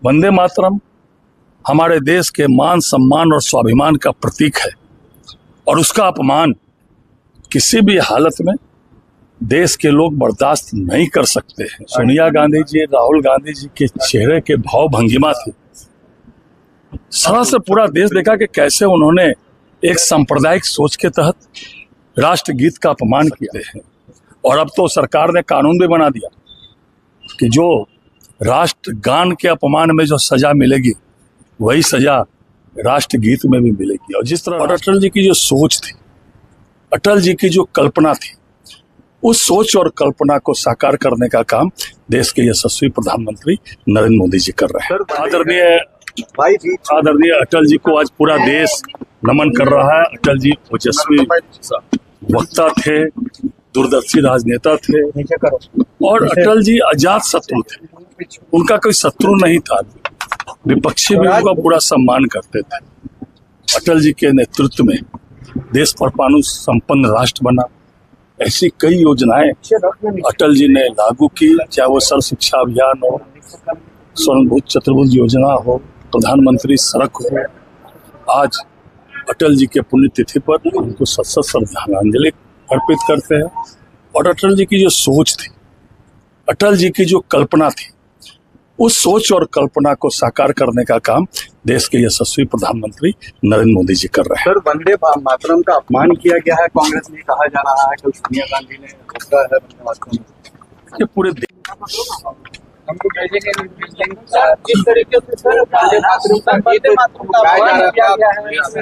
वंदे मातरम हमारे देश के मान सम्मान और स्वाभिमान का प्रतीक है और उसका अपमान किसी भी हालत में देश के लोग बर्दाश्त नहीं कर सकते हैं। सोनिया गांधी जी, राहुल गांधी जी के चेहरे के भाव भंगिमा थी। सारा से पूरा देश देखा कि कैसे उन्होंने एक सांप्रदायिक सोच के तहत राष्ट्रगीत का अपमान किया है। और अब तो सरकार ने कानून भी बना दिया कि जो राष्ट्रगान के अपमान में जो सजा मिलेगी वही सजा राष्ट्रगीत में भी मिलेगी। और जिस तरह अटल जी की जो सोच थी, अटल जी की जो कल्पना थी, उस सोच और कल्पना को साकार करने का काम देश के यशस्वी प्रधानमंत्री नरेंद्र मोदी जी कर रहे हैं। आदरणीय अटल जी को आज पूरा देश नमन कर रहा है। अटल जी ओजस्वी वक्ता थे, दूरदर्शी राजनेता थे और अटल जी अजात शत्रु थे। उनका कोई शत्रु नहीं था। विपक्षी भी उनका पूरा सम्मान करते थे। अटल जी के नेतृत्व में देश परमाणु संपन्न राष्ट्र बना। ऐसी कई योजनाएं अटल जी ने लागू की, चाहे वो सर्व शिक्षा अभियान हो, स्वर्णभुज चतुर्भुज योजना हो, प्रधानमंत्री सड़क हो। आज अटल जी के पुण्यतिथि पर उनको सत श्रद्धांजलि अर्पित करते हैं। और अटल जी की जो सोच थी, अटल जी की जो कल्पना थी, उस सोच और कल्पना को साकार करने का काम देश के यशस्वी प्रधानमंत्री नरेंद्र मोदी जी कर रहे हैं। सर, वंदे मातरम का अपमान किया गया है कांग्रेस में, कहा जा रहा है कि सोनिया गांधी ने रोका है वंदे मातरम। ये पूरे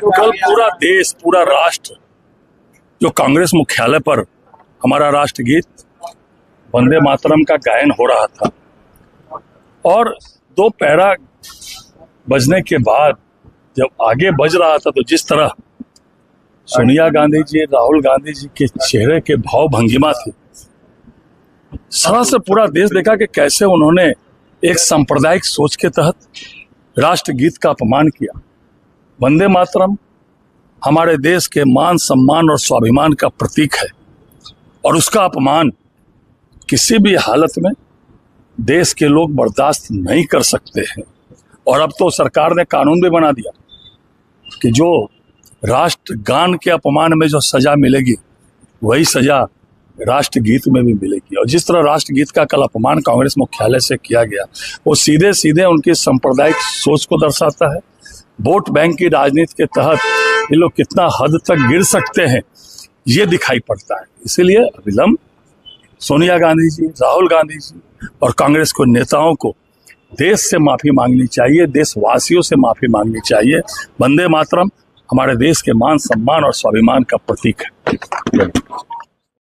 कल पूरा देश, पूरा राष्ट्र जो कांग्रेस मुख्यालय पर हमारा राष्ट्रगीत वंदे मातरम का गायन हो रहा था और दो पैरा बजने के बाद जब आगे बज रहा था तो जिस तरह सोनिया गांधी जी, राहुल गांधी जी के चेहरे के भाव भंगिमा थी। सारा से पूरा देश देखा कि कैसे उन्होंने एक सांप्रदायिक सोच के तहत राष्ट्रगीत का अपमान किया। वंदे मातरम हमारे देश के मान सम्मान और स्वाभिमान का प्रतीक है और उसका अपमान किसी भी हालत में देश के लोग बर्दाश्त नहीं कर सकते हैं। और अब तो सरकार ने कानून भी बना दिया कि जो राष्ट्रगान के अपमान में जो सजा मिलेगी वही सजा राष्ट्रगीत में भी मिलेगी। और जिस तरह राष्ट्रगीत का कल अपमान कांग्रेस मुख्यालय से किया गया, वो सीधे सीधे उनकी सांप्रदायिक सोच को दर्शाता है। वोट बैंक की राजनीति के तहत ये लोग कितना हद तक गिर सकते हैं ये दिखाई पड़ता है। इसीलिए अविलंब सोनिया गांधी जी, राहुल गांधी जी और कांग्रेस के नेताओं को देश से माफी मांगनी चाहिए, देशवासियों से माफी मांगनी चाहिए। वंदे मातरम हमारे देश के मान सम्मान और स्वाभिमान का प्रतीक है।